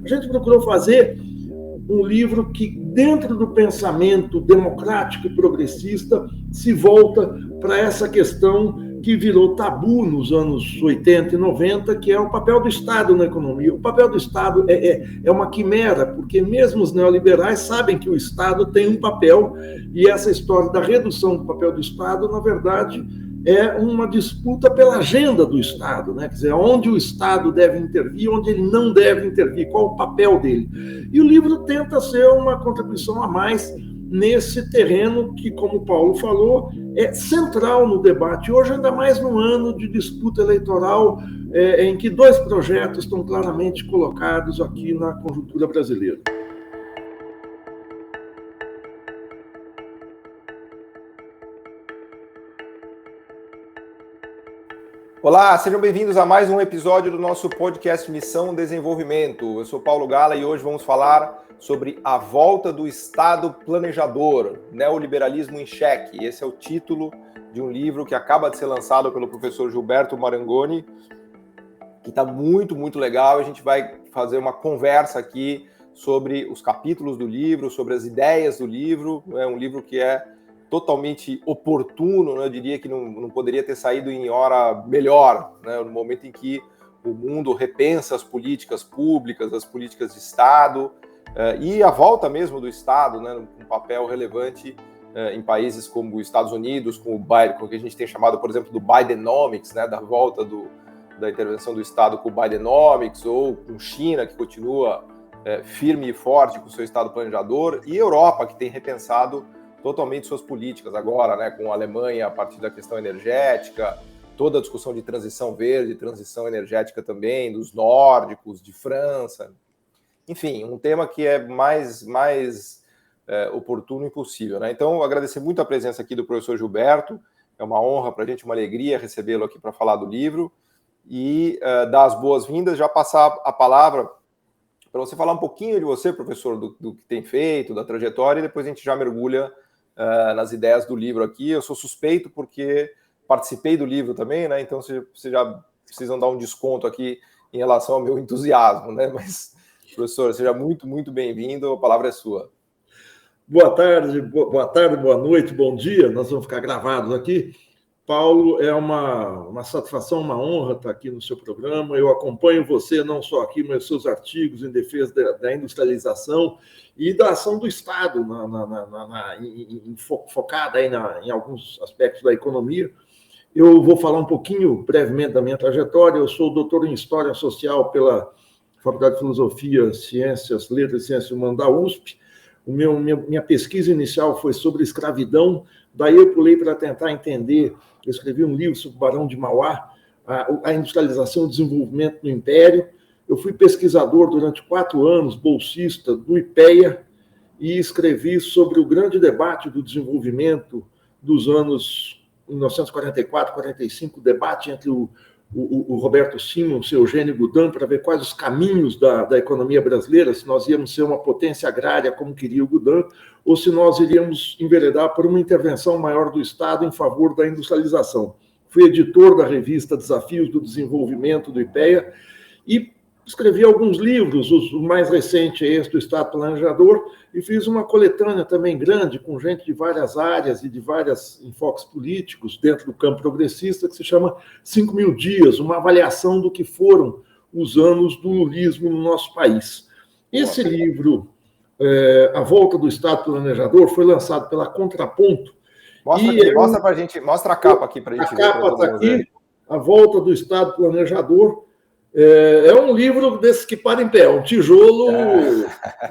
A gente procurou fazer um livro que, dentro do pensamento democrático e progressista, se volta para essa questão que virou tabu nos anos 80 e 90, que é o papel do Estado na economia. O papel do Estado é uma quimera, porque mesmo os neoliberais sabem que o Estado tem um papel, e essa história da redução do papel do Estado, na verdade, é uma disputa pela agenda do Estado, né? Quer dizer, onde o Estado deve intervir, onde ele não deve intervir, qual o papel dele. E o livro tenta ser uma contribuição a mais nesse terreno que, como o Paulo falou, é central no debate. Hoje, ainda mais no ano de disputa eleitoral, em que dois projetos estão claramente colocados aqui na conjuntura brasileira. Olá, sejam bem-vindos a mais um episódio do nosso podcast Missão Desenvolvimento. Eu sou Paulo Gala e hoje vamos falar sobre a volta do Estado planejador, neoliberalismo em xeque. Esse é o título de um livro que acaba de ser lançado pelo professor Gilberto Marangoni, que está muito legal. A gente vai fazer uma conversa aqui sobre os capítulos do livro, sobre as ideias do livro. É um livro que é totalmente oportuno, né? Eu diria que não poderia ter saído em hora melhor, né? No momento em que o mundo repensa as políticas públicas, as políticas de Estado, e a volta mesmo do Estado, né? Um papel relevante em países como os Estados Unidos, com o que a gente tem chamado, por exemplo, do Bidenomics, né? Da volta da intervenção do Estado com o Bidenomics, ou com China, que continua firme e forte com o seu Estado planejador, e Europa, que tem repensado totalmente suas políticas agora, né, com a Alemanha a partir da questão energética, toda a discussão de transição verde, transição energética também, dos nórdicos, de França. Enfim, um tema que é mais oportuno e possível, né? Então, agradecer muito a presença aqui do professor Gilberto, é uma honra para a gente, uma alegria recebê-lo aqui para falar do livro, e dar as boas-vindas, já passar a palavra para você falar um pouquinho de você, professor, do que tem feito, da trajetória, e depois a gente já mergulha nas ideias do livro aqui. Eu sou suspeito porque participei do livro também, né? Então vocês já precisam dar um desconto aqui em relação ao meu entusiasmo, né? Mas, professor, seja muito bem-vindo, a palavra é sua. Boa tarde, boa noite, bom dia. Nós vamos ficar gravados aqui. Paulo, é uma satisfação, uma honra estar aqui no seu programa. Eu acompanho você não só aqui, mas seus artigos em defesa da industrialização e da ação do Estado, focada aí em alguns aspectos da economia. Eu vou falar um pouquinho, brevemente, da minha trajetória. Eu sou doutor em História Social pela Faculdade de Filosofia, Ciências, Letras e Ciências Humanas da USP. Minha pesquisa inicial foi sobre escravidão, daí eu pulei para tentar entender. Eu escrevi um livro sobre o Barão de Mauá, a industrialização e o desenvolvimento do Império. Eu fui pesquisador durante 4 anos, bolsista do IPEA, e escrevi sobre o grande debate do desenvolvimento dos anos 1944, 45, o debate entre o Roberto Simons e o Eugênio Goudin, para ver quais os caminhos da economia brasileira, se nós íamos ser uma potência agrária, como queria o Goudin, ou se nós iríamos enveredar por uma intervenção maior do Estado em favor da industrialização. Fui editor da revista Desafios do Desenvolvimento do IPEA e escrevi alguns livros, o mais recente é esse do Estado Planejador, e fiz uma coletânea também grande, com gente de várias áreas e de vários enfoques políticos dentro do campo progressista, que se chama 5.000 Dias, uma avaliação do que foram os anos do lulismo no nosso país. Esse livro, A Volta do Estado Planejador, foi lançado pela Contraponto. Mostra pra gente, mostra a capa aqui para a gente ver. A capa está aqui, A Volta do Estado Planejador. É um livro desses que para em pé, um tijolo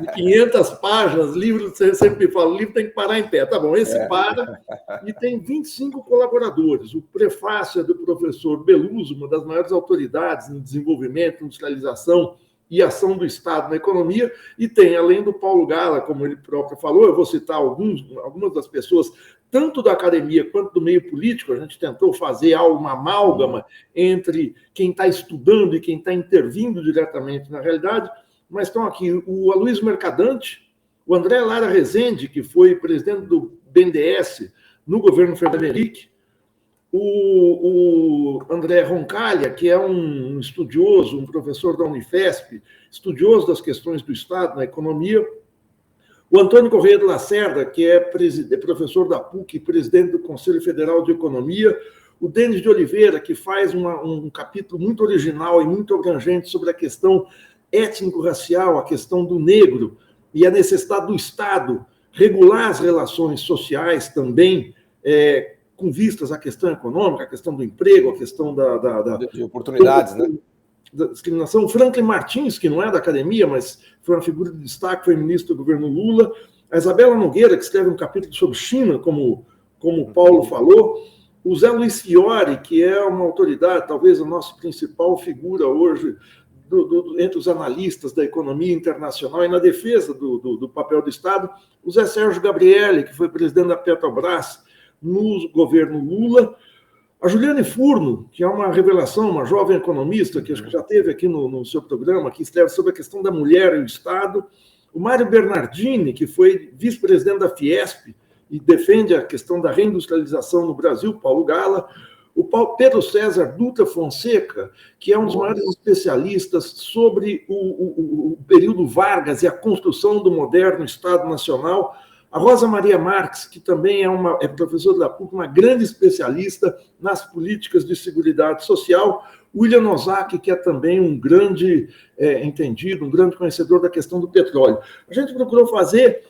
de 500 páginas, livro, você sempre me fala, o livro tem que parar em pé. Tá bom, esse para, e tem 25 colaboradores. O prefácio é do professor Beluso, uma das maiores autoridades em desenvolvimento, industrialização e ação do Estado na economia, e tem, além do Paulo Gala, como ele próprio falou, eu vou citar algumas das pessoas, tanto da academia quanto do meio político. A gente tentou fazer uma amálgama entre quem está estudando e quem está intervindo diretamente na realidade, mas estão aqui o Aloysio Mercadante, o André Lara Rezende, que foi presidente do BNDES no governo Fernando Henrique, o André Roncalha, que é um estudioso, um professor da Unifesp, estudioso das questões do Estado na economia, o Antônio Corrêa de Lacerda, que é professor da PUC, presidente do Conselho Federal de Economia, o Denis de Oliveira, que faz um capítulo muito original e muito abrangente sobre a questão étnico-racial, a questão do negro e a necessidade do Estado regular as relações sociais também, com vistas à questão econômica, à questão do emprego, à questão de oportunidades, né? Da discriminação. Franklin Martins, que não é da academia, mas foi uma figura de destaque, foi ministro do governo Lula. A Isabela Nogueira, que escreve um capítulo sobre China, como o Paulo falou. O Zé Luiz Fiore, que é uma autoridade, talvez a nossa principal figura hoje, entre os analistas da economia internacional e na defesa do papel do Estado. O Zé Sérgio Gabrielli, que foi presidente da Petrobras no governo Lula. A Juliane Furno, que é uma revelação, uma jovem economista, que acho que já esteve aqui no seu programa, que escreve sobre a questão da mulher e o Estado. O Mário Bernardini, que foi vice-presidente da Fiesp e defende a questão da reindustrialização no Brasil, Paulo Gala. O Pedro César Dutra Fonseca, que é um dos maiores especialistas sobre o período Vargas e a construção do moderno Estado Nacional. A Rosa Maria Marques, que também é professora da PUC, uma grande especialista nas políticas de seguridade social. O William Ozaki, que é também um grande entendido, um grande conhecedor da questão do petróleo. A gente procurou fazer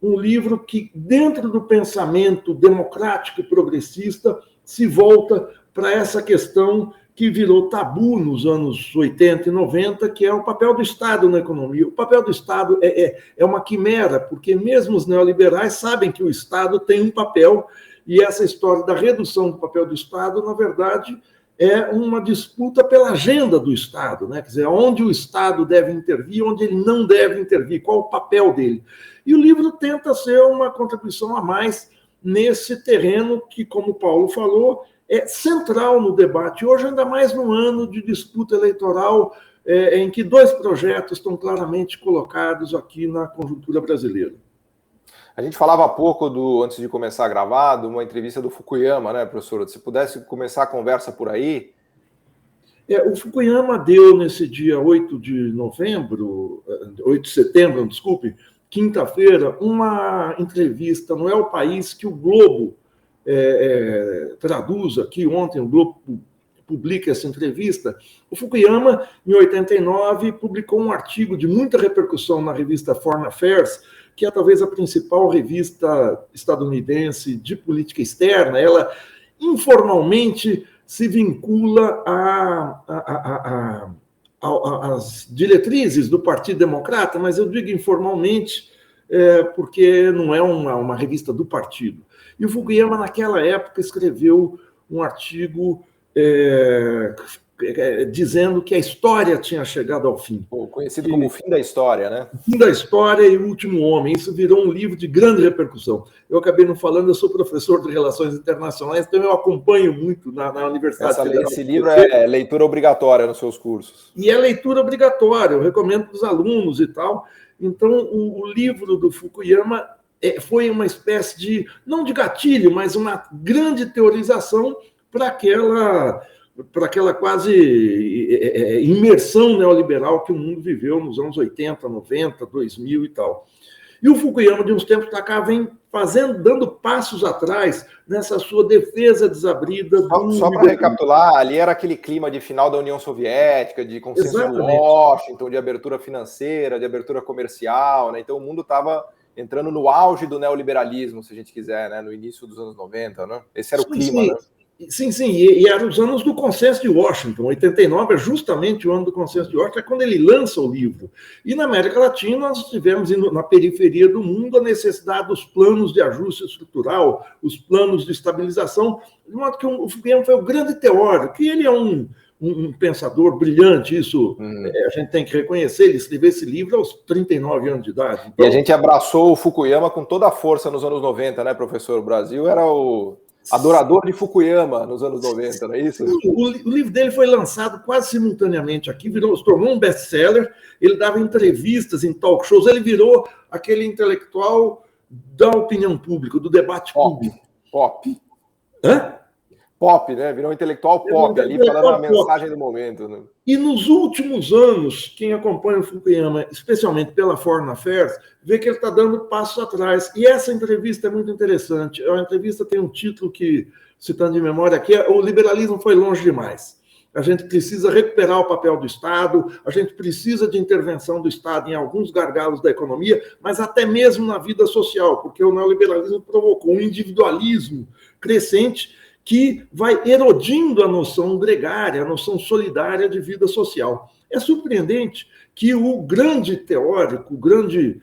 um livro que, dentro do pensamento democrático e progressista, se volta para essa questão que virou tabu nos anos 80 e 90, que é o papel do Estado na economia. O papel do Estado é uma quimera, porque mesmo os neoliberais sabem que o Estado tem um papel, e essa história da redução do papel do Estado, na verdade, é uma disputa pela agenda do Estado, né? Quer dizer, onde o Estado deve intervir, onde ele não deve intervir, qual o papel dele. E o livro tenta ser uma contribuição a mais nesse terreno que, como o Paulo falou, é central no debate. Hoje, ainda mais no ano de disputa eleitoral, em que dois projetos estão claramente colocados aqui na conjuntura brasileira. A gente falava há pouco, antes de começar a gravar, de uma entrevista do Fukuyama, né, professor? Se pudesse começar a conversa por aí. O Fukuyama deu, nesse dia 8 de setembro, desculpe, quinta-feira, uma entrevista no El País que o Globo traduz aqui. Ontem o Globo publica essa entrevista. O Fukuyama, em 89, publicou um artigo de muita repercussão na revista Foreign Affairs, que é talvez a principal revista estadunidense de política externa. Ela informalmente se vincula às diretrizes do Partido Democrata, mas eu digo informalmente porque não é uma revista do partido. E o Fukuyama, naquela época, escreveu um artigo dizendo que a história tinha chegado ao fim. Conhecido como o fim da história, né? O fim da história e o último homem. Isso virou um livro de grande repercussão. Eu acabei não falando, eu sou professor de Relações Internacionais, então eu acompanho muito na Universidade Federal. Esse livro é leitura obrigatória nos seus cursos. E é leitura obrigatória, eu recomendo para os alunos e tal. Então, o livro do Fukuyama foi uma espécie de, não de gatilho, mas uma grande teorização para aquela quase imersão neoliberal que o mundo viveu nos anos 80, 90, 2000 e tal. E o Fukuyama, de uns tempos para cá, vem dando passos atrás nessa sua defesa desabrida. Só para recapitular, ali era aquele clima de final da União Soviética, de consenso em Washington, de abertura financeira, de abertura comercial, né? Então o mundo estava entrando no auge do neoliberalismo, se a gente quiser, né? No início dos anos 90, né? Esse era o clima, sim. Né? Sim, e eram os anos do Consenso de Washington. 89 é justamente o ano do Consenso de Washington, é quando ele lança o livro. E na América Latina nós tivemos, na periferia do mundo, a necessidade dos planos de ajuste estrutural, os planos de estabilização, de modo que o Fukuyama foi o grande teórico, e ele é um pensador brilhante, isso a gente tem que reconhecer. Ele escreveu esse livro aos 39 anos de idade. Então... E a gente abraçou o Fukuyama com toda a força nos anos 90, né, professor? O Brasil era o adorador de Fukuyama nos anos 90, não é isso? O livro dele foi lançado quase simultaneamente aqui, se tornou um best-seller. Ele dava entrevistas em talk shows, ele virou aquele intelectual da opinião pública, do debate público. Pop. Hã? pop, né? Virou um intelectual pop ali, falando a mensagem do momento. Né? E nos últimos anos, quem acompanha o Fukuyama, especialmente pela Foreign Affairs, vê que ele está dando passos atrás. E essa entrevista é muito interessante. A entrevista tem um título que, citando de memória aqui, é O Liberalismo Foi Longe Demais. A gente precisa recuperar o papel do Estado, a gente precisa de intervenção do Estado em alguns gargalos da economia, mas até mesmo na vida social, porque o neoliberalismo provocou um individualismo crescente que vai erodindo a noção gregária, a noção solidária de vida social. É surpreendente que o grande teórico, o grande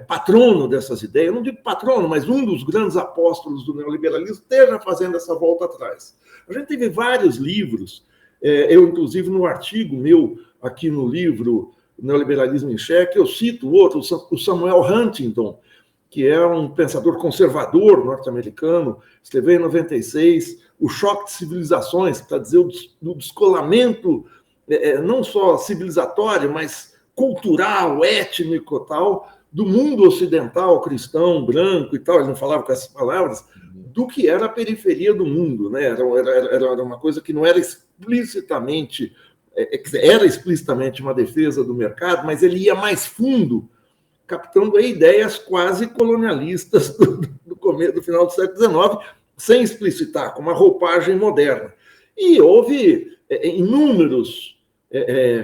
patrono dessas ideias, eu não digo patrono, mas um dos grandes apóstolos do neoliberalismo, esteja fazendo essa volta atrás. A gente teve vários livros. Eu, inclusive, no artigo meu, aqui no livro Neoliberalismo em Xeque, eu cito outro, o Samuel Huntington, que é um pensador conservador norte-americano, escreveu em 96 O Choque de Civilizações, para dizer do descolamento, não só civilizatório, mas cultural, étnico e tal, do mundo ocidental, cristão, branco e tal, ele não falava com essas palavras, do que era a periferia do mundo, né? Era uma coisa que não era explicitamente, era explicitamente uma defesa do mercado, mas ele ia mais fundo, captando ideias quase colonialistas do começo, do final do século XIX, sem explicitar, com uma roupagem moderna. E houve inúmeros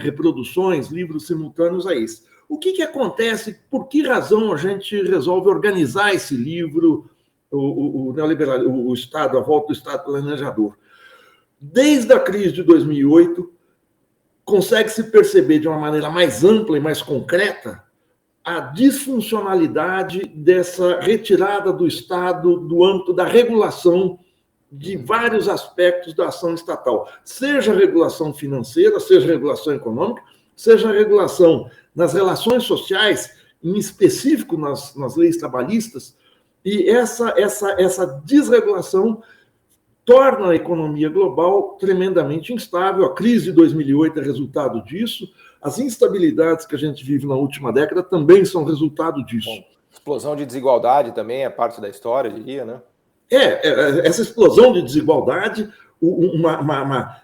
reproduções, livros simultâneos a isso. O que acontece? Por que razão a gente resolve organizar esse livro, o Estado, a volta do Estado planejador? Desde a crise de 2008, consegue-se perceber de uma maneira mais ampla e mais concreta a disfuncionalidade dessa retirada do Estado do âmbito da regulação de vários aspectos da ação estatal, seja a regulação financeira, seja a regulação econômica, seja a regulação nas relações sociais, em específico nas leis trabalhistas, e essa desregulação torna a economia global tremendamente instável. A crise de 2008 é resultado disso. As instabilidades que a gente vive na última década também são resultado disso. Bom, explosão de desigualdade também é parte da história, diria, né? Essa explosão de desigualdade,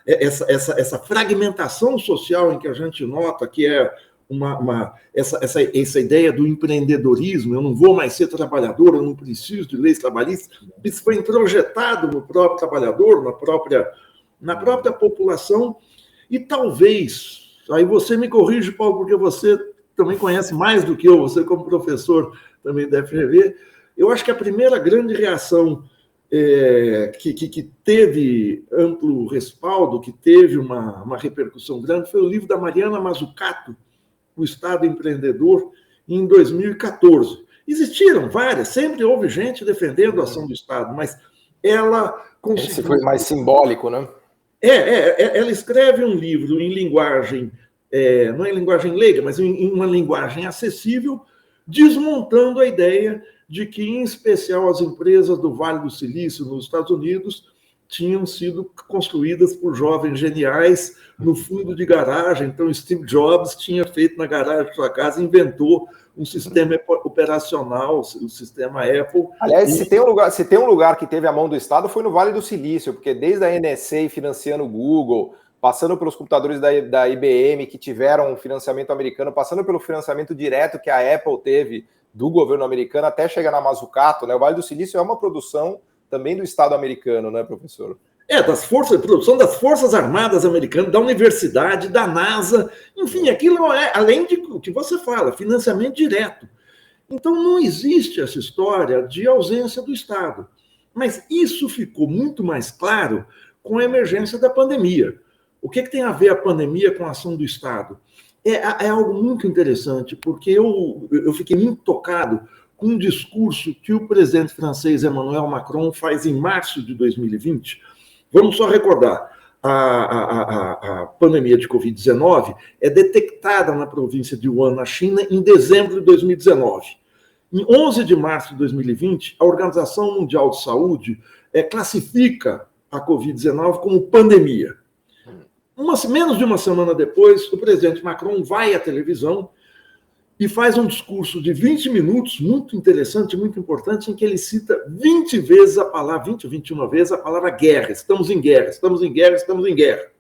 essa fragmentação social em que a gente nota que é essa ideia do empreendedorismo, eu não vou mais ser trabalhador, eu não preciso de leis trabalhistas, isso foi introjetado no próprio trabalhador, na própria população, e talvez, aí você me corrige, Paulo, porque você também conhece mais do que eu, você como professor também da FGV, eu acho que a primeira grande reação que teve amplo respaldo, que teve uma repercussão grande, foi o livro da Mariana Mazzucato, O Estado Empreendedor, em 2014. Existiram várias, sempre houve gente defendendo a ação do Estado, mas ela conseguiu... Esse foi mais simbólico, né? Ela escreve um livro em linguagem, não em linguagem leiga, mas em uma linguagem acessível, desmontando a ideia de que, em especial, as empresas do Vale do Silício, nos Estados Unidos, tinham sido construídas por jovens geniais no fundo de garagem. Então, Steve Jobs tinha feito na garagem de sua casa, inventou um sistema operacional, o sistema Apple. Aliás, se tem um lugar que teve a mão do Estado, foi no Vale do Silício, porque desde a NSA financiando o Google, passando pelos computadores da IBM que tiveram financiamento americano, passando pelo financiamento direto que a Apple teve do governo americano, até chegar na Mazzucato, né? O Vale do Silício é uma produção também do Estado americano, né, professor? Produção das Forças Armadas Americanas, da Universidade, da NASA, enfim, aquilo além de o que você fala, financiamento direto. Então, não existe essa história de ausência do Estado. Mas isso ficou muito mais claro com a emergência da pandemia. O que tem a ver a pandemia com a ação do Estado? É algo muito interessante, porque eu fiquei muito tocado com um discurso que o presidente francês Emmanuel Macron faz em março de 2020. Vamos só recordar, a pandemia de Covid-19 é detectada na província de Wuhan, na China, em dezembro de 2019. Em 11 de março de 2020, a Organização Mundial de Saúde classifica a Covid-19 como pandemia. Menos de uma semana depois, o presidente Macron vai à televisão e faz um discurso de 20 minutos, muito interessante, muito importante, em que ele cita 20 vezes a palavra, 20 ou 21 vezes a palavra guerra. Estamos em guerra, estamos em guerra, estamos em guerra.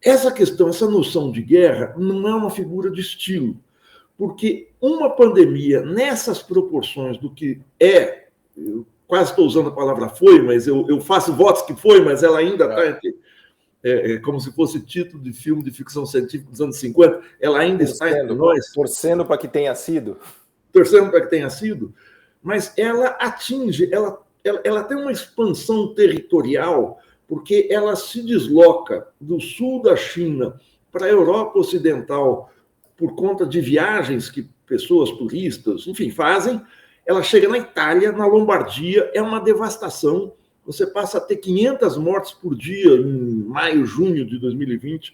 Essa questão, essa noção de guerra não é uma figura de estilo, porque uma pandemia nessas proporções do que é, eu quase estou usando a palavra foi, mas eu faço votos que foi, mas ela ainda está entre... como se fosse título de filme de ficção científica dos anos 50, ela ainda está entre nós. Torcendo para que tenha sido. Torcendo para que tenha sido, mas ela atinge, ela tem uma expansão territorial, porque ela se desloca do sul da China para a Europa Ocidental por conta de viagens que pessoas, turistas, enfim, fazem. Ela chega na Itália, na Lombardia, é uma devastação. Você passa a ter 500 mortes por dia em maio, junho de 2020.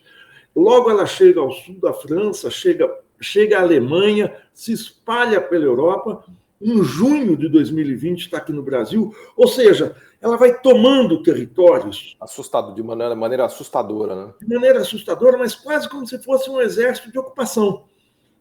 Logo ela chega ao sul da França, chega à Alemanha, se espalha pela Europa. Em junho de 2020 está aqui no Brasil. Ou seja, ela vai tomando territórios. Assustado, de maneira assustadora, né? De maneira assustadora, mas quase como se fosse um exército de ocupação.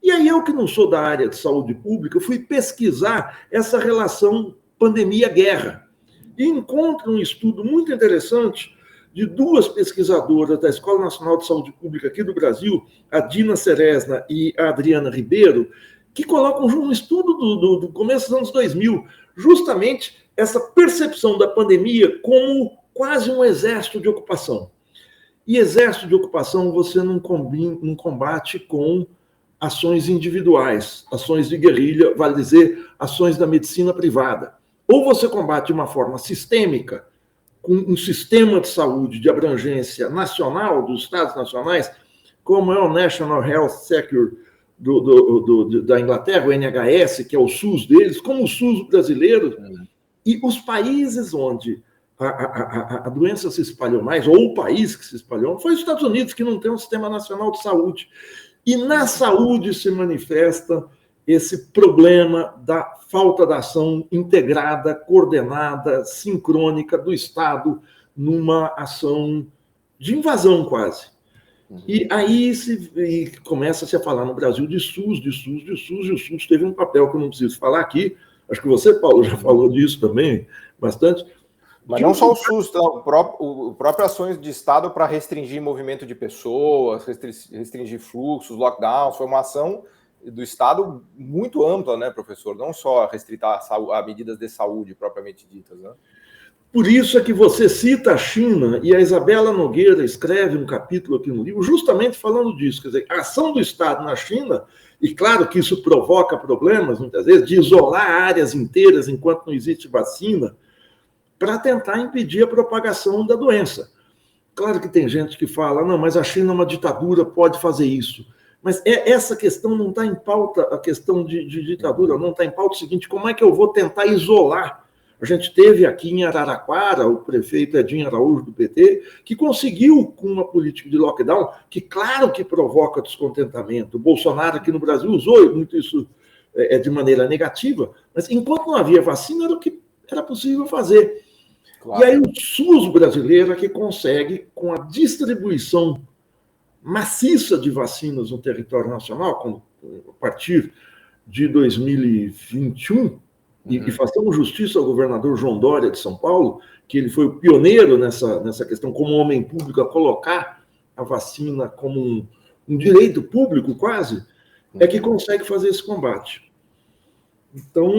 E aí eu, que não sou da área de saúde pública, fui pesquisar essa relação pandemia-guerra. E encontro um estudo muito interessante de duas pesquisadoras da Escola Nacional de Saúde Pública aqui do Brasil, a Dina Ceresna e a Adriana Ribeiro, que colocam um estudo do começo dos anos 2000, justamente essa percepção da pandemia como quase um exército de ocupação. E exército de ocupação você não combate com ações individuais, ações de guerrilha, vale dizer, ações da medicina privada. Ou você combate de uma forma sistêmica, com um sistema de saúde de abrangência nacional, dos estados nacionais, como é o National Health Security da Inglaterra, o NHS, que é o SUS deles, como o SUS brasileiro, e os países onde a doença se espalhou mais, ou o país que se espalhou, foi os Estados Unidos, que não tem um sistema nacional de saúde. E na saúde se manifesta esse problema da falta de ação integrada, coordenada, sincrônica do Estado numa ação de invasão quase. E aí começa-se a falar no Brasil de SUS, e o SUS teve um papel que eu não preciso falar aqui, acho que você, Paulo, já falou disso também bastante. Mas não só o SUS, o próprio ações de Estado para restringir movimento de pessoas, restringir fluxos, lockdowns, foi uma ação do Estado muito ampla, né, professor? Não só restritar a medidas de saúde propriamente ditas, né? Por isso é que você cita a China, e a Isabela Nogueira escreve um capítulo aqui no livro justamente falando disso, quer dizer, a ação do Estado na China, e claro que isso provoca problemas, muitas vezes, de isolar áreas inteiras enquanto não existe vacina, para tentar impedir a propagação da doença. Claro que tem gente que fala, não, mas a China é uma ditadura, pode fazer isso. Mas essa questão não está em pauta, a questão de ditadura, não está em pauta o seguinte, como é que eu vou tentar isolar? A gente teve aqui em Araraquara, o prefeito Edinho Araújo, do PT, que conseguiu, com uma política de lockdown, que claro que provoca descontentamento. O Bolsonaro aqui no Brasil usou muito isso de maneira negativa, mas enquanto não havia vacina, era o que era possível fazer. Claro. E aí o SUS brasileiro é que consegue, com a distribuição maciça de vacinas no território nacional, a partir de 2021, e façamos justiça ao governador João Dória de São Paulo, que ele foi o pioneiro nessa questão, como homem público, a colocar a vacina como um direito público quase, é que consegue fazer esse combate. Então,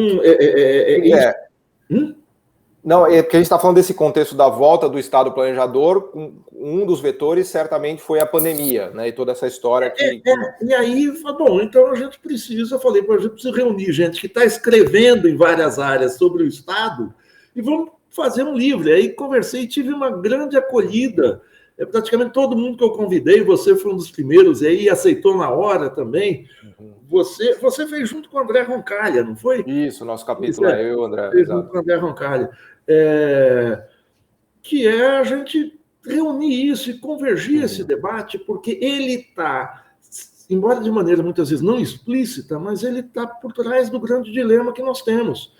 Não, é porque a gente está falando desse contexto da volta do Estado planejador, um dos vetores certamente foi a pandemia, né? E toda essa história que... E aí, bom, então a gente precisa, a gente precisa reunir gente que está escrevendo em várias áreas sobre o Estado e vamos fazer um livro. E aí conversei e tive uma grande acolhida. Praticamente todo mundo que eu convidei, você foi um dos primeiros, e aí aceitou na hora também. Você fez junto com o André Roncalha, não foi? Isso, nosso capítulo eu e o André. Fez junto com o André Roncalha. Que é a gente reunir isso e convergir esse debate, porque ele está, embora de maneira muitas vezes não explícita, mas ele está por trás do grande dilema que nós temos.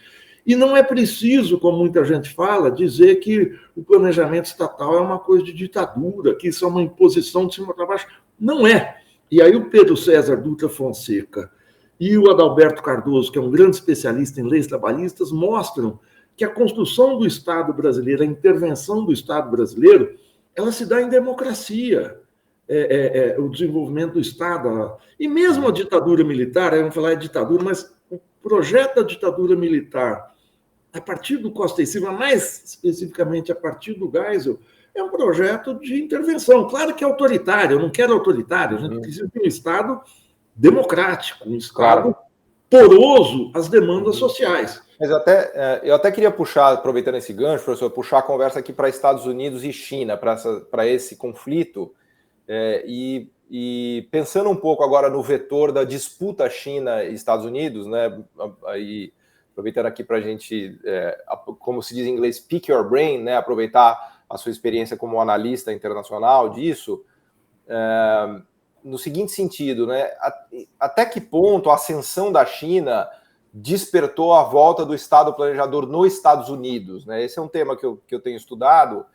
E não é preciso, como muita gente fala, dizer que o planejamento estatal é uma coisa de ditadura, que isso é uma imposição de cima para baixo. Não é. E aí o Pedro César Dutra Fonseca e o Adalberto Cardoso, que é um grande especialista em leis trabalhistas, mostram que a construção do Estado brasileiro, a intervenção do Estado brasileiro, ela se dá em democracia. O desenvolvimento do Estado. E mesmo a ditadura militar, vamos falar de ditadura, mas o projeto da ditadura militar, a partir do Costa e Silva, mais especificamente a partir do Geisel, é um projeto de intervenção. Claro que é autoritário, eu não quero autoritário, a gente precisa de um Estado democrático, um Estado poroso às demandas sociais. Mas eu até queria puxar, aproveitando esse gancho, professor, puxar a conversa aqui para Estados Unidos e China, para esse conflito, e pensando um pouco agora no vetor da disputa China e Estados Unidos, né, aí, aproveitando aqui para a gente, como se diz em inglês, pick your brain, né, aproveitar a sua experiência como analista internacional disso, no seguinte sentido, né, até que ponto a ascensão da China despertou a volta do Estado planejador nos Estados Unidos, né? Esse é um tema que eu tenho estudado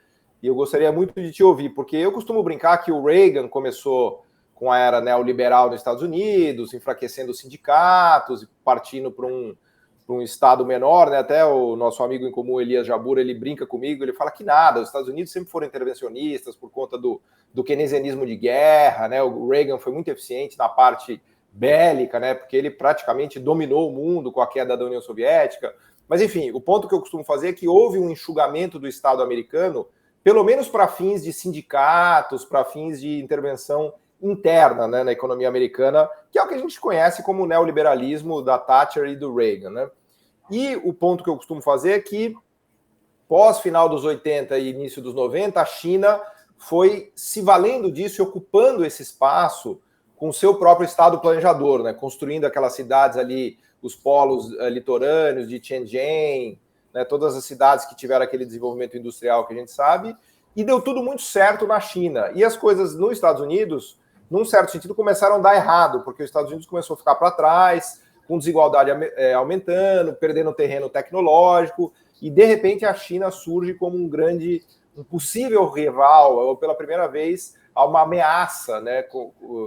e eu gostaria muito de te ouvir, porque eu costumo brincar que o Reagan começou com a era neoliberal nos Estados Unidos, enfraquecendo os sindicatos e partindo para um Estado menor, né? Até o nosso amigo em comum, Elias Jabbour, ele brinca comigo, ele fala que nada, os Estados Unidos sempre foram intervencionistas por conta do keynesianismo de guerra, né? O Reagan foi muito eficiente na parte bélica, né? Porque ele praticamente dominou o mundo com a queda da União Soviética. Mas, enfim, o ponto que eu costumo fazer é que houve um enxugamento do Estado americano, pelo menos para fins de sindicatos, para fins de intervenção interna, né, na economia americana, que é o que a gente conhece como o neoliberalismo da Thatcher e do Reagan, né? E o ponto que eu costumo fazer é que, pós-final dos 80 e início dos 90, a China foi se valendo disso e ocupando esse espaço com o seu próprio Estado planejador, né? Construindo aquelas cidades ali, os polos litorâneos de Shenzhen, né? Todas as cidades que tiveram aquele desenvolvimento industrial que a gente sabe, e deu tudo muito certo na China. E as coisas nos Estados Unidos, num certo sentido, começaram a dar errado, porque os Estados Unidos começou a ficar para trás, com desigualdade aumentando, perdendo terreno tecnológico, e de repente a China surge como um possível rival, ou pela primeira vez, a uma ameaça, né,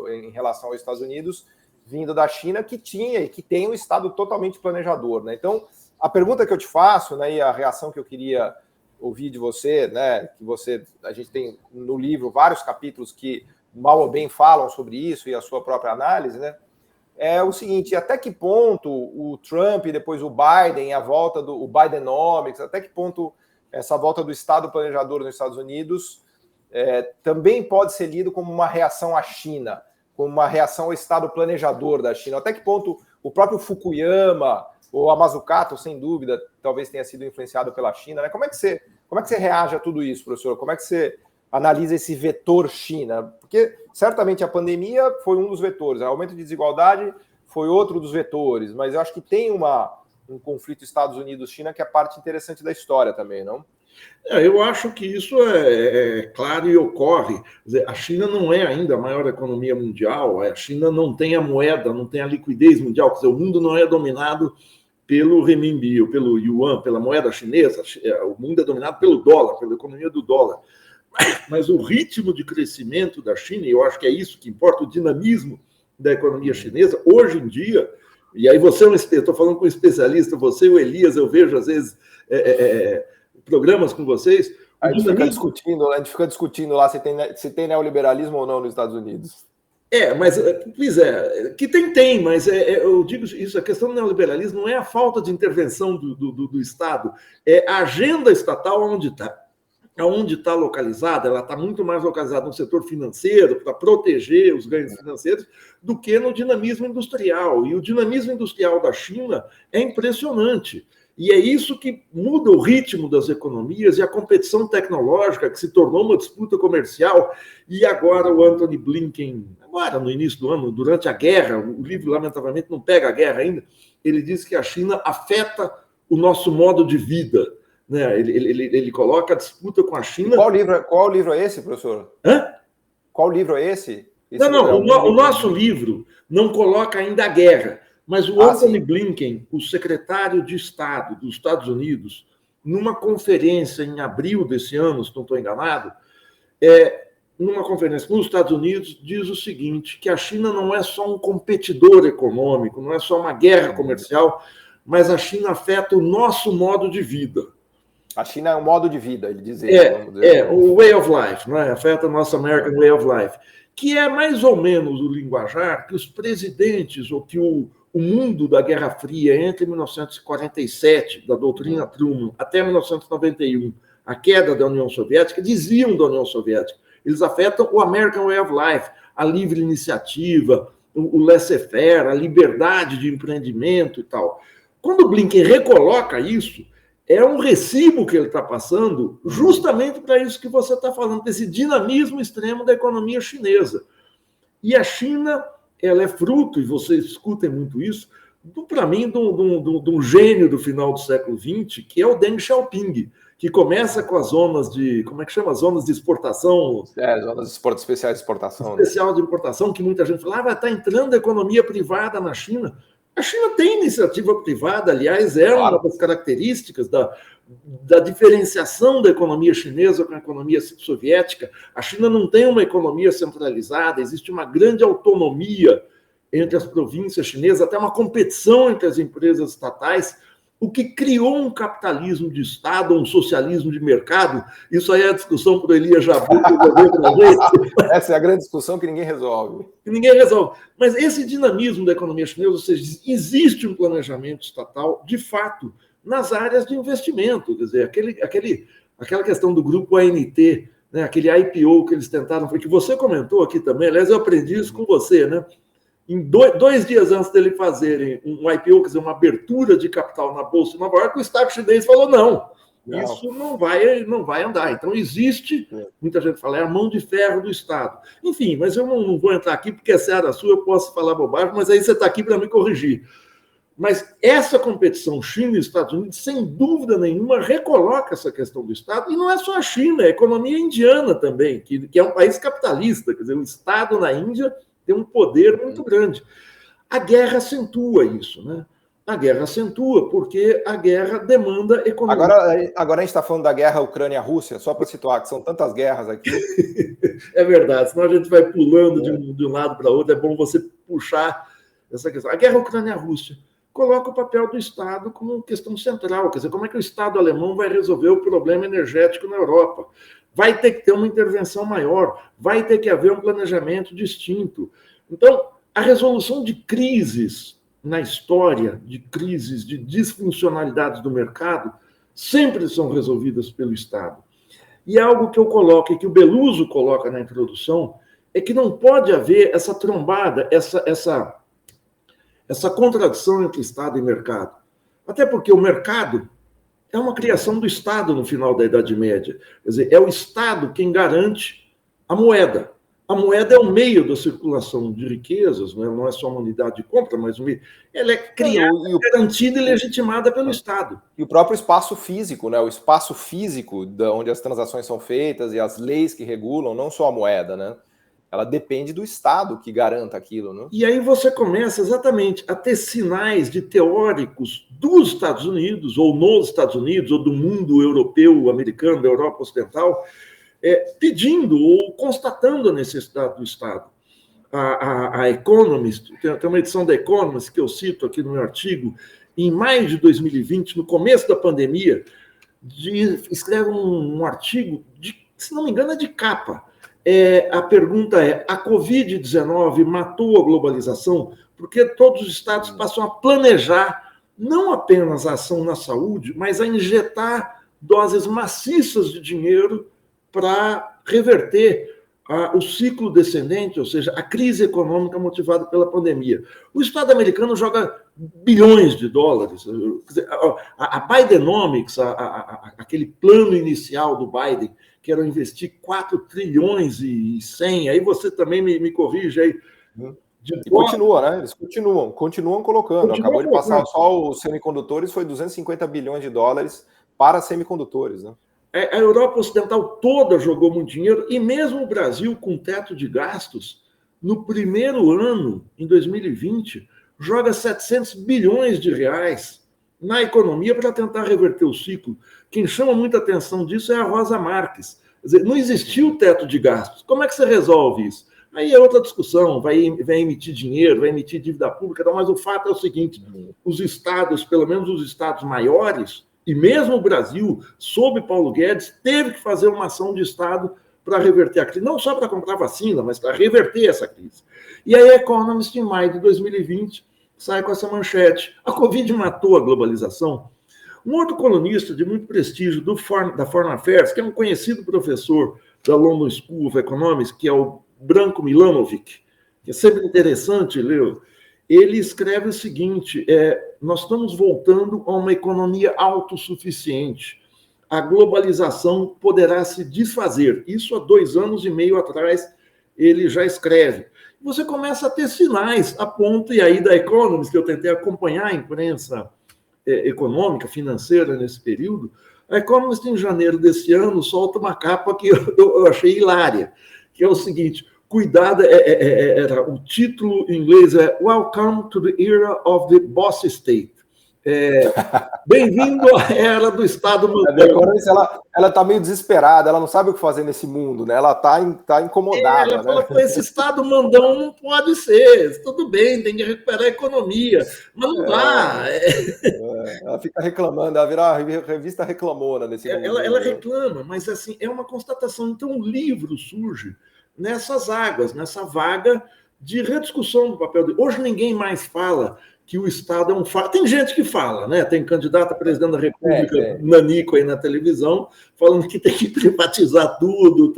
em relação aos Estados Unidos, vindo da China, que tinha e que tem um Estado totalmente planejador, né? Então, a pergunta que eu te faço, né, e a reação que eu queria ouvir de você, né, a gente tem no livro vários capítulos que mal ou bem falam sobre isso e a sua própria análise, né, é o seguinte: até que ponto o Trump e depois o Biden, a volta do Bidenomics, até que ponto essa volta do Estado planejador nos Estados Unidos também pode ser lido como uma reação à China, como uma reação ao Estado planejador da China? Até que ponto o próprio Fukuyama ou a Mazzucato, sem dúvida, talvez tenha sido influenciado pela China, né? Como é que você reage a tudo isso, professor? Como é que você analisa esse vetor China? Porque certamente a pandemia foi um dos vetores, o aumento de desigualdade foi outro dos vetores, mas eu acho que tem um conflito Estados Unidos-China que é parte interessante da história também, não? Eu acho que isso é claro e ocorre. Quer dizer, a China não é ainda a maior economia mundial, a China não tem a moeda, não tem a liquidez mundial, quer dizer, o mundo não é dominado pelo renminbi, ou pelo yuan, pela moeda chinesa, o mundo é dominado pelo dólar, pela economia do dólar. Mas o ritmo de crescimento da China, e eu acho que é isso que importa, o dinamismo da economia chinesa, hoje em dia, e aí você estou falando com um especialista, você e o Elias, eu vejo às vezes programas com vocês. A gente fica discutindo lá se tem neoliberalismo ou não nos Estados Unidos. Que tem, mas eu digo isso, a questão do neoliberalismo não é a falta de intervenção do Estado, é a agenda estatal onde está localizada, ela está muito mais localizada no setor financeiro, para proteger os ganhos financeiros, do que no dinamismo industrial. E o dinamismo industrial da China é impressionante. E é isso que muda o ritmo das economias e a competição tecnológica, que se tornou uma disputa comercial. E agora o Antony Blinken, agora no início do ano, durante a guerra, o livro lamentavelmente não pega a guerra ainda, ele diz que a China afeta o nosso modo de vida. Né? Ele coloca a disputa com a China. Qual livro é esse, professor? Hã? Qual livro é esse? O nosso livro não coloca ainda a guerra. Mas o Antony Blinken, o secretário de Estado dos Estados Unidos, numa conferência em abril desse ano, se não estou enganado, numa conferência nos Estados Unidos, diz o seguinte, que a China não é só um competidor econômico, não é só uma guerra comercial, mas a China afeta o nosso modo de vida. A China é um modo de vida, ele diz isso. O way of life, não é? Afeta a nossa American way of life, que é mais ou menos o linguajar que os presidentes, ou que o mundo da Guerra Fria, entre 1947, da doutrina Truman, até 1991, a queda da União Soviética, diziam da União Soviética. Eles afetam o American way of life, a livre iniciativa, o laissez-faire, a liberdade de empreendimento e tal. Quando o Blinken recoloca isso, é um recibo que ele está passando justamente para isso que você está falando, desse dinamismo extremo da economia chinesa. E a China, ela é fruto, e vocês escutem muito isso, para mim, de um gênio do final do século XX, que é o Deng Xiaoping, que começa com as zonas de, como é que chama? Zonas de exportação. Zonas especiais de exportação. Especial de importação, que muita gente fala, está entrando a economia privada na China. A China tem iniciativa privada, aliás, é uma das características da diferenciação da economia chinesa com a economia soviética. A China não tem uma economia centralizada, existe uma grande autonomia entre as províncias chinesas, até uma competição entre as empresas estatais, o que criou um capitalismo de Estado, um socialismo de mercado. Isso aí é a discussão para o Elias Jabbour. Essa é a grande discussão que ninguém resolve. Mas esse dinamismo da economia chinesa, ou seja, existe um planejamento estatal, de fato, nas áreas de investimento. Quer dizer, aquela questão do grupo ANT, né, aquele IPO que eles tentaram, que você comentou aqui também, aliás, eu aprendi isso com você, né? Em 2 dias antes dele fazerem um IPO, quer dizer, uma abertura de capital na Bolsa de Nova York, o Estado chinês falou, não, isso não vai andar. Então, existe, muita gente fala, é a mão de ferro do Estado. Enfim, mas eu não vou entrar aqui, porque é seara sua, eu posso falar bobagem, mas aí você está aqui para me corrigir. Mas essa competição China e Estados Unidos, sem dúvida nenhuma, recoloca essa questão do Estado, e não é só a China, é a economia indiana também, que é um país capitalista, quer dizer, o Estado na Índia tem um poder muito grande. A guerra acentua isso, né? A guerra acentua porque a guerra demanda economia. Agora a gente está falando da guerra Ucrânia-Rússia, só para situar, que são tantas guerras aqui. É verdade, senão a gente vai pulando de um lado para outro, é bom você puxar essa questão. A guerra Ucrânia-Rússia coloca o papel do Estado como questão central, quer dizer, como é que o Estado alemão vai resolver o problema energético na Europa? Vai ter que ter uma intervenção maior, vai ter que haver um planejamento distinto. Então, a resolução de crises na história, de crises, de disfuncionalidades do mercado, sempre são resolvidas pelo Estado. E algo que eu coloco, e que o Beluso coloca na introdução, é que não pode haver essa trombada, essa contradição entre Estado e mercado. Até porque o mercado é uma criação do Estado no final da Idade Média. Quer dizer, é o Estado quem garante a moeda. A moeda é o meio da circulação de riquezas, né? Não é só uma unidade de compra, mas ela é criada, garantida e legitimada pelo Estado. E o próprio espaço físico, né? O espaço físico onde as transações são feitas e as leis que regulam, não só a moeda, né? Ela depende do Estado que garanta aquilo, né? E aí você começa exatamente a ter sinais de teóricos dos Estados Unidos, ou nos Estados Unidos, ou do mundo europeu, americano, da Europa Ocidental, pedindo ou constatando a necessidade do Estado. A Economist, tem uma edição da Economist que eu cito aqui no meu artigo, em maio de 2020, no começo da pandemia, escreve um artigo, se não me engano, é de capa. A pergunta é, a Covid-19 matou a globalização? Porque todos os estados passam a planejar não apenas a ação na saúde, mas a injetar doses maciças de dinheiro para reverter o ciclo descendente, ou seja, a crise econômica motivada pela pandemia. O Estado americano joga bilhões de dólares. Quer dizer, a Bidenomics, aquele plano inicial do Biden, que era investir 4 trilhões e 100, aí você também me corrige aí. E continua, né? Eles continuam colocando. Acabou de passar só os semicondutores, foi 250 bilhões de dólares para semicondutores, né? A Europa Ocidental toda jogou muito dinheiro, e mesmo o Brasil, com teto de gastos, no primeiro ano, em 2020, joga 700 bilhões de reais na economia para tentar reverter o ciclo. Quem chama muita atenção disso é a Rosa Marques. Quer dizer, não existiu teto de gastos. Como é que você resolve isso? Aí é outra discussão, vai emitir dinheiro, vai emitir dívida pública, mas o fato é o seguinte, os estados, pelo menos os estados maiores, e mesmo o Brasil, sob Paulo Guedes, teve que fazer uma ação de Estado para reverter a crise, não só para comprar vacina, mas para reverter essa crise. E aí a Economist, em maio de 2020, sai com essa manchete. A Covid matou a globalização. Um outro colunista de muito prestígio da Foreign Affairs, que é um conhecido professor da London School of Economics, que é o Branko Milanovic, que é sempre interessante ler, ele escreve o seguinte, nós estamos voltando a uma economia autossuficiente. A globalização poderá se desfazer. Isso há 2 anos e meio atrás ele já escreve. Você começa a ter sinais, a ponto, e aí da Economist, que eu tentei acompanhar a imprensa econômica, financeira nesse período, a Economist, em janeiro desse ano, solta uma capa que eu achei hilária, que é o seguinte, cuidado, era o título em inglês é Welcome to the Era of the Boss State. Bem-vindo à era do Estado moderno. Ela está meio desesperada, ela não sabe o que fazer nesse mundo, né? Ela está incomodada. Ela fala, pô, esse Estado mandão não pode ser, tudo bem, tem que recuperar a economia, mas não dá. Ela fica reclamando, ela vira a revista reclamona nesse mundo. Ela reclama, mas assim, é uma constatação. Então o livro surge nessas águas, nessa vaga de rediscussão do papel dele. Hoje ninguém mais fala que o Estado é um fato. Tem gente que fala, né? Tem candidato a presidente da República, Nanico, aí na televisão, falando que tem que privatizar tudo,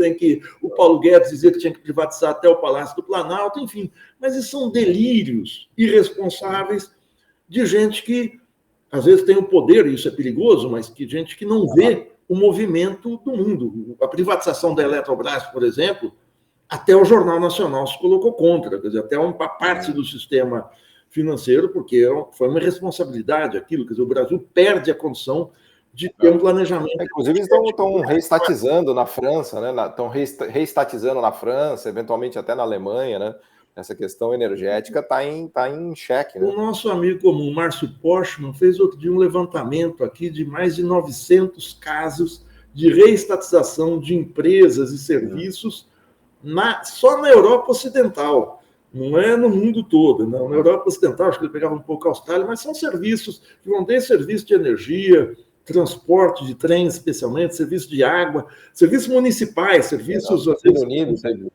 o Paulo Guedes dizia que tinha que privatizar até o Palácio do Planalto, enfim. Mas isso são delírios irresponsáveis de gente que, às vezes, tem o poder, e isso é perigoso, mas que gente que não vê o movimento do mundo. A privatização da Eletrobras, por exemplo, até o Jornal Nacional se colocou contra, quer dizer, até uma parte do sistema financeiro, porque foi uma responsabilidade aquilo, quer dizer, o Brasil perde a condição de ter um planejamento. Inclusive, estão reestatizando na França, né? Estão reestatizando na França, eventualmente até na Alemanha, né? Essa questão energética está em xeque. Né? O nosso amigo comum, Márcio Postman, fez outro dia um levantamento aqui de mais de 900 casos de reestatização de empresas e serviços só na Europa Ocidental. Não é no mundo todo, não. Na Europa Ocidental, acho que ele pegava um pouco a Austrália, mas são serviços que vão ter serviço de energia, transporte de trem, especialmente, serviço de água, serviços municipais, serviços...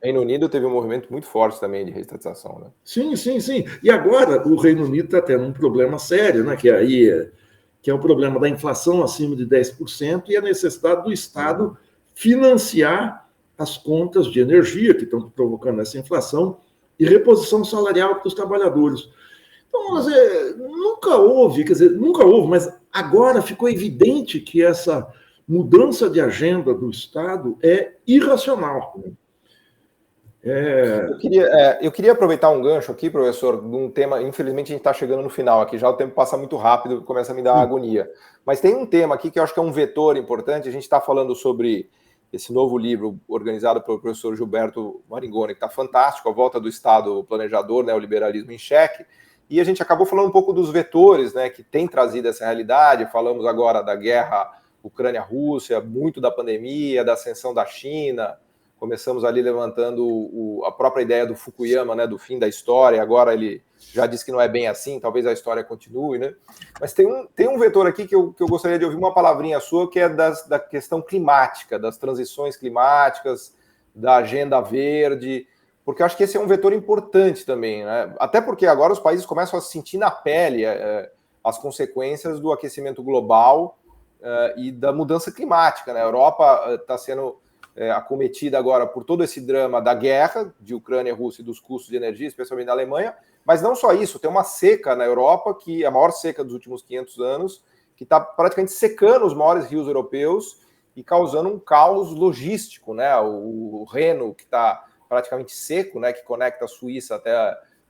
Reino Unido teve um movimento muito forte também de reestatização, né? Sim. E agora o Reino Unido está tendo um problema sério, né? Que é o problema da inflação acima de 10% e a necessidade do Estado financiar as contas de energia que estão provocando essa inflação e reposição salarial dos trabalhadores. Então, nunca houve, mas agora ficou evidente que essa mudança de agenda do Estado é irracional. Eu queria aproveitar um gancho aqui, professor, de um tema, infelizmente a gente está chegando no final aqui, já o tempo passa muito rápido, começa a me dar agonia. Mas tem um tema aqui que eu acho que é um vetor importante, a gente está falando sobre esse novo livro organizado pelo professor Gilberto Maringoni, que está fantástico, A Volta do Estado Planejador, né, o Liberalismo em Xeque, e a gente acabou falando um pouco dos vetores, né, que tem trazido essa realidade, falamos agora da guerra Ucrânia-Rússia, muito da pandemia, da ascensão da China, começamos ali levantando a própria ideia do Fukuyama, né, do fim da história, agora ele já disse que não é bem assim, talvez a história continue, né? Mas tem um vetor aqui que eu gostaria de ouvir uma palavrinha sua, que é da questão climática, das transições climáticas, da agenda verde, porque eu acho que esse é um vetor importante também, né? Até porque agora os países começam a sentir na pele as consequências do aquecimento global e da mudança climática, né? A Europa está sendo acometida agora por todo esse drama da guerra de Ucrânia e Rússia e dos custos de energia, especialmente na Alemanha, mas não só isso, tem uma seca na Europa, que é a maior seca dos últimos 500 anos, que está praticamente secando os maiores rios europeus e causando um caos logístico, né? O Reno, que está praticamente seco, né? Que conecta a Suíça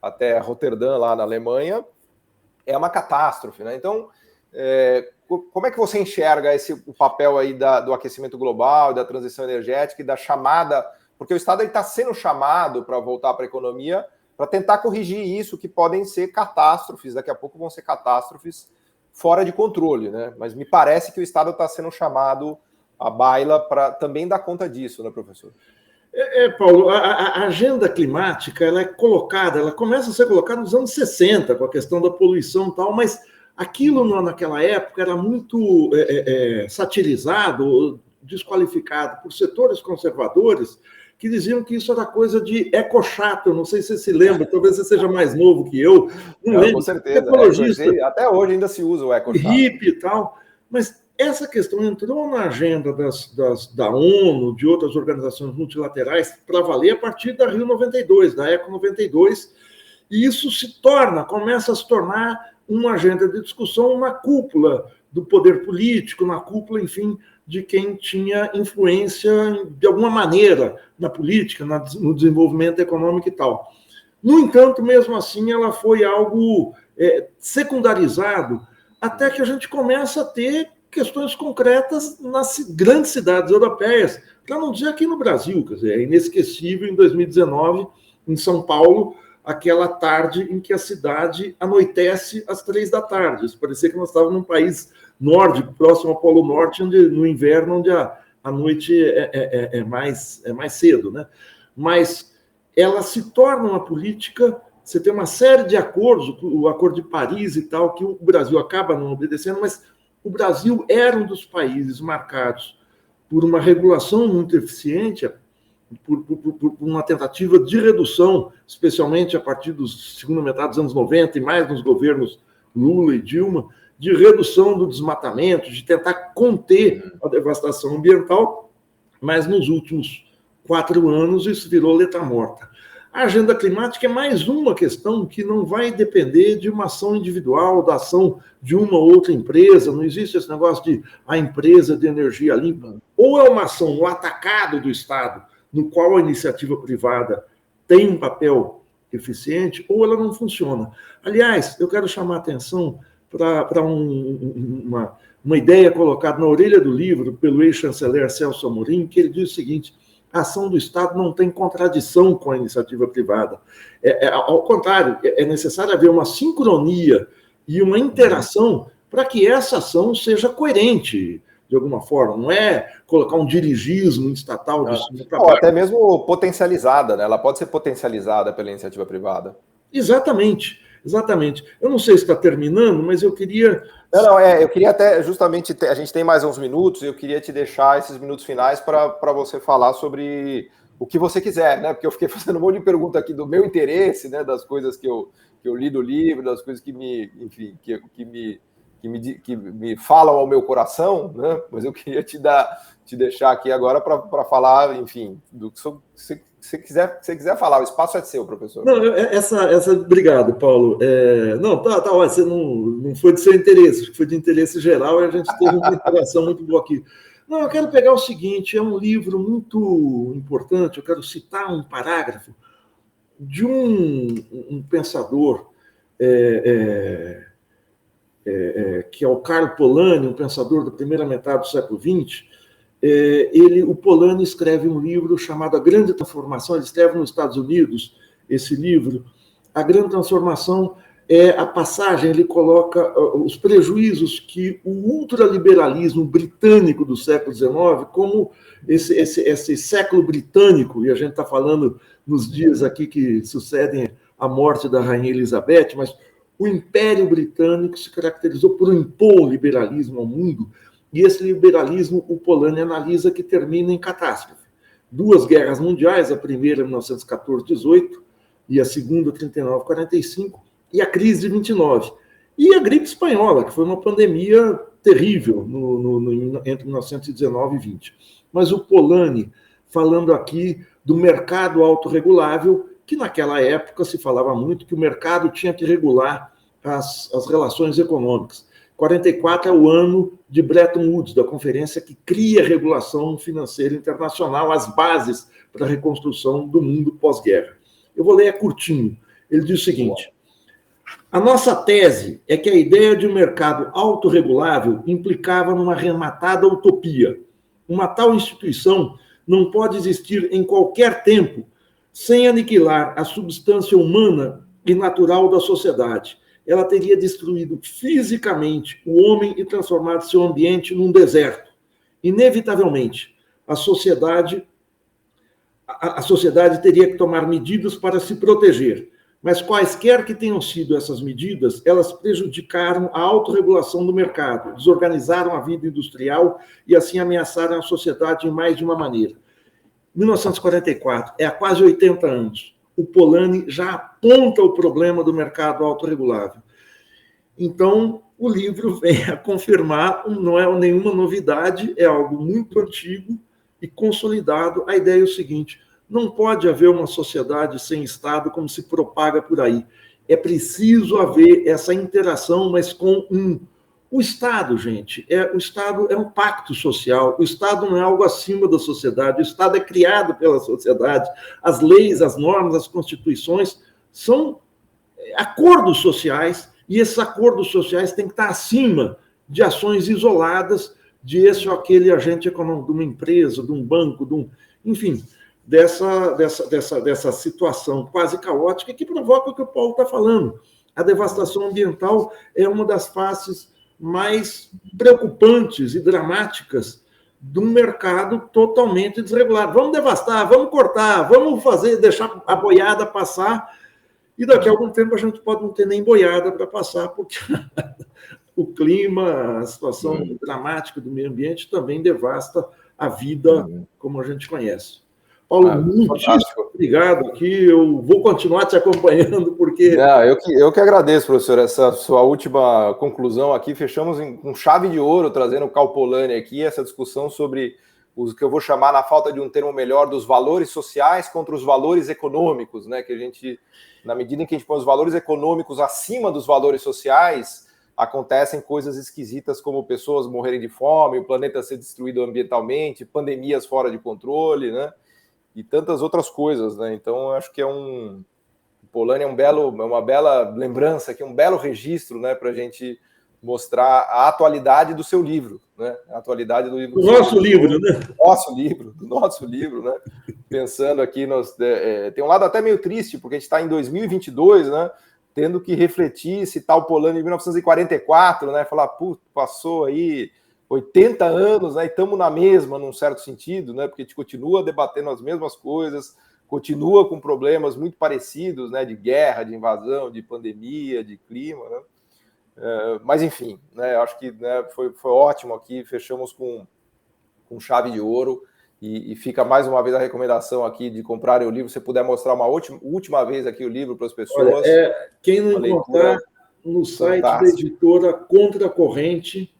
até Roterdã, lá na Alemanha, é uma catástrofe, né? Então, como é que você enxerga o papel aí do aquecimento global, da transição energética e da chamada... Porque o Estado está sendo chamado para voltar para a economia para tentar corrigir isso, que podem ser catástrofes, daqui a pouco vão ser catástrofes fora de controle, né? Mas me parece que o Estado está sendo chamado a baila para também dar conta disso, né, professor? Paulo, a agenda climática ela começa a ser colocada nos anos 60, com a questão da poluição e tal, mas aquilo naquela época era muito satirizado, desqualificado por setores conservadores que diziam que isso era coisa de ecochato. Não sei se você se lembra, talvez você seja mais novo que eu. Não lembro. Com certeza. Ecologista, até hoje ainda se usa o ecochato. Hippie e tal, mas essa questão entrou na agenda da ONU, de outras organizações multilaterais, para valer a partir da Rio 92, da Eco 92, e isso começa a se tornar uma agenda de discussão na cúpula do poder político, na cúpula, enfim, de quem tinha influência, de alguma maneira, na política, no desenvolvimento econômico e tal. No entanto, mesmo assim, ela foi algo secundarizado, até que a gente começa a ter questões concretas nas grandes cidades europeias, para não dizer aqui no Brasil. Quer dizer, é inesquecível em 2019, em São Paulo, aquela tarde em que a cidade anoitece às 3 da tarde. Isso parecia que nós estávamos num país nórdico, próximo ao Polo Norte, no inverno, onde a noite é mais cedo, né? Mas ela se torna uma política. Você tem uma série de acordos, o Acordo de Paris e tal, que o Brasil acaba não obedecendo, mas o Brasil era um dos países marcados por uma regulação muito eficiente, por uma tentativa de redução, especialmente a partir da segunda metade dos anos 90 e mais nos governos Lula e Dilma, de redução do desmatamento, de tentar conter a devastação ambiental, mas nos últimos 4 anos isso virou letra morta. A agenda climática é mais uma questão que não vai depender de uma ação individual, da ação de uma ou outra empresa. Não existe esse negócio de a empresa de energia limpa. Ou é uma ação no atacado do Estado, no qual a iniciativa privada tem um papel eficiente, ou ela não funciona. Aliás, eu quero chamar a atenção para uma ideia colocada na orelha do livro pelo ex-chanceler Celso Amorim, que ele diz o seguinte: a ação do Estado não tem contradição com a iniciativa privada. Ao contrário, é necessário haver uma sincronia e uma interação para que essa ação seja coerente, de alguma forma. Não é colocar um dirigismo estatal de cima para baixo. Ou até mesmo potencializada, né? Ela pode ser potencializada pela iniciativa privada. Exatamente. Eu não sei se está terminando, mas eu queria... eu queria até, justamente, a gente tem mais uns minutos, eu queria te deixar esses minutos finais para você falar sobre o que você quiser, né? Porque eu fiquei fazendo um monte de pergunta aqui do meu interesse, né? Das coisas que eu li do livro, das coisas que me falam ao meu coração, né? Mas eu queria te deixar aqui agora para falar, enfim, do que se quiser falar, o espaço é seu, professor. Não, obrigado, Paulo. Não, tá, você não foi de seu interesse, foi de interesse geral e a gente teve uma interação muito boa aqui. Não, eu quero pegar o seguinte, é um livro muito importante, eu quero citar um parágrafo de um pensador que é o Karl Polanyi, um pensador da primeira metade do século XX. O Polanyi escreve um livro chamado A Grande Transformação. Ele escreve nos Estados Unidos esse livro. A Grande Transformação é a passagem, ele coloca os prejuízos que o ultraliberalismo britânico do século XIX, como esse século britânico, e a gente está falando nos dias aqui que sucedem a morte da Rainha Elizabeth, mas o Império Britânico se caracterizou por impor o liberalismo ao mundo. E esse liberalismo, o Polanyi analisa que termina em catástrofe. 2 guerras mundiais, a primeira em 1914-18 e a segunda 39-45, e a crise de 29. E a gripe espanhola, que foi uma pandemia terrível entre 1919 e 20. Mas o Polanyi, falando aqui do mercado autorregulável, que naquela época se falava muito que o mercado tinha que regular as relações econômicas. 44 é o ano de Bretton Woods, da conferência que cria a regulação financeira internacional, as bases para a reconstrução do mundo pós-guerra. Eu vou ler, é curtinho. Ele diz o seguinte: a nossa tese é que a ideia de um mercado autorregulável implicava numa rematada utopia. Uma tal instituição não pode existir em qualquer tempo sem aniquilar a substância humana e natural da sociedade. Ela teria destruído fisicamente o homem e transformado seu ambiente num deserto. inevitavelmente, a sociedade teria que tomar medidas para se proteger. Mas quaisquer que tenham sido essas medidas, elas prejudicaram a autorregulação do mercado, desorganizaram a vida industrial e assim ameaçaram a sociedade em mais de uma maneira. 1944, há quase 80 anos, o Polanyi já aponta o problema do mercado autorregulável. Então, o livro vem a confirmar, não é nenhuma novidade, é algo muito antigo e consolidado. A ideia é o seguinte: não pode haver uma sociedade sem Estado como se propaga por aí. É preciso haver essa interação, mas com o Estado, gente. O Estado é um pacto social. O Estado não é algo acima da sociedade. O Estado é criado pela sociedade. As leis, as normas, as constituições são acordos sociais, e esses acordos sociais têm que estar acima de ações isoladas de esse ou aquele agente econômico, de uma empresa, de um banco, enfim, dessa situação quase caótica que provoca o que o Paulo está falando. A devastação ambiental é uma das faces mais preocupantes e dramáticas de um mercado totalmente desregulado. Vamos devastar, vamos cortar, vamos deixar a boiada passar, e daqui a algum tempo a gente pode não ter nem boiada para passar, porque o clima, a situação dramática do meio ambiente também devasta a vida como a gente conhece. Paulo, muitíssimo obrigado aqui. Eu vou continuar te acompanhando, porque... Eu que agradeço, professor, essa sua última conclusão aqui. Fechamos com chave de ouro, trazendo o Karl Polanyi aqui, essa discussão sobre o que eu vou chamar, na falta de um termo melhor, dos valores sociais contra os valores econômicos, né? Que a gente, na medida em que a gente põe os valores econômicos acima dos valores sociais, acontecem coisas esquisitas como pessoas morrerem de fome, o planeta ser destruído ambientalmente, pandemias fora de controle, né? E tantas outras coisas, né? Então, eu acho que o Polanyi é uma bela lembrança, aqui, um belo registro, né, para a gente mostrar a atualidade do seu livro, né? A atualidade do livro. Do nosso livro, né? Do nosso livro, né? Pensando aqui, tem um lado até meio triste, porque a gente está em 2022, né? Tendo que refletir, citar o Polanyi em 1944, né? Falar, passou aí 80 anos, né? E estamos na mesma, num certo sentido, né? Porque a gente continua debatendo as mesmas coisas, continua com problemas muito parecidos, né? De guerra, de invasão, de pandemia, de clima, né? Mas enfim, né? Acho que, né, foi ótimo aqui, fechamos com chave de ouro. E fica mais uma vez a recomendação aqui de comprarem o livro. Se puder mostrar uma última vez aqui o livro para as pessoas. Olha, quem não encontrar no site da editora Contra a Corrente,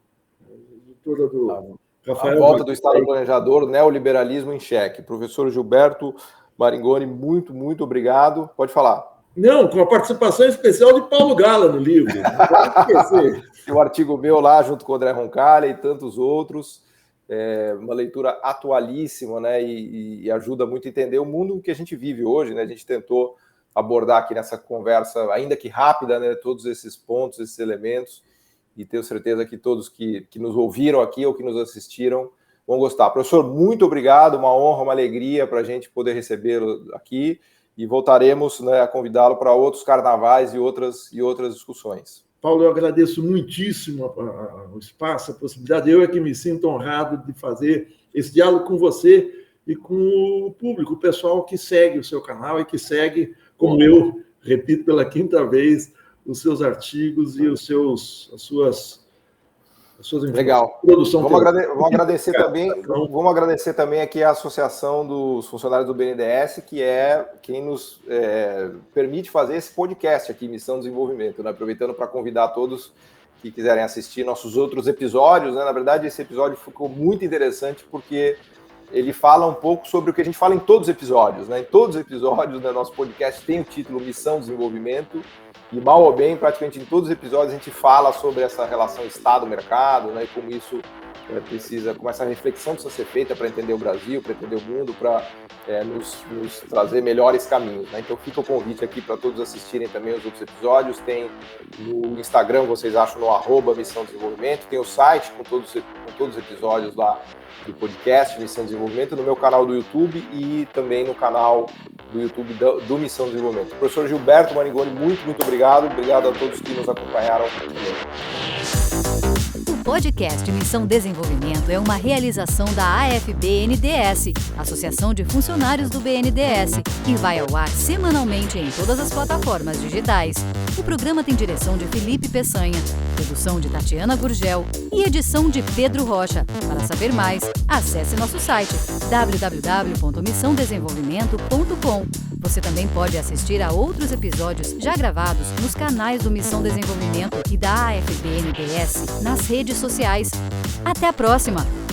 editora do Rafael. A volta do Estado Planejador, Neoliberalismo em Xeque. Professor Gilberto Maringoni, muito, muito obrigado. Pode falar. Não, com a participação especial de Paulo Gala no livro. Não pode esquecer. Tem um artigo meu lá, junto com o André Roncalha e tantos outros. Uma leitura atualíssima, né, e ajuda muito a entender o mundo que a gente vive hoje, né? A gente tentou abordar aqui nessa conversa, ainda que rápida, né, todos esses pontos, esses elementos, e tenho certeza que todos que nos ouviram aqui ou que nos assistiram vão gostar. Professor, muito obrigado, uma honra, uma alegria para a gente poder recebê-lo aqui, e voltaremos, né, a convidá-lo para outros carnavais e outras discussões. Paulo, eu agradeço muitíssimo o espaço, a possibilidade. Eu é que me sinto honrado de fazer esse diálogo com você e com o público, o pessoal que segue o seu canal e que segue, como eu, repito pela quinta vez, os seus artigos e as suas legal. Produção. Vamos agradecer também aqui a Associação dos Funcionários do BNDES, que é quem nos permite fazer esse podcast aqui, Missão Desenvolvimento, né? Aproveitando para convidar todos que quiserem assistir nossos outros episódios, né? Na verdade, esse episódio ficou muito interessante porque ele fala um pouco sobre o que a gente fala em todos os episódios, né? Em todos os episódios do nosso podcast tem o título Missão Desenvolvimento. E mal ou bem, praticamente em todos os episódios a gente fala sobre essa relação Estado-mercado, né, e como isso como essa reflexão precisa ser feita para entender o Brasil, para entender o mundo, para nos trazer melhores caminhos, né? Então fica o convite aqui para todos assistirem também os outros episódios. Tem no Instagram, vocês acham no @Missão Desenvolvimento, tem o site com todos os episódios lá do podcast Missão Desenvolvimento, no meu canal do YouTube e também no canal do YouTube do Missão Desenvolvimento. Professor Gilberto Maringoni, muito, muito obrigado. Obrigado a todos que nos acompanharam. O podcast Missão Desenvolvimento é uma realização da AFB-NDS, Associação de Funcionários do BNDES, e vai ao ar semanalmente em todas as plataformas digitais. O programa tem direção de Felipe Peçanha, produção de Tatiana Gurgel e edição de Pedro Rocha. Para saber mais, acesse nosso site www.missãodesenvolvimento.com. Você também pode assistir a outros episódios já gravados nos canais do Missão Desenvolvimento e da AFB-NDS nas redes sociais. Até a próxima!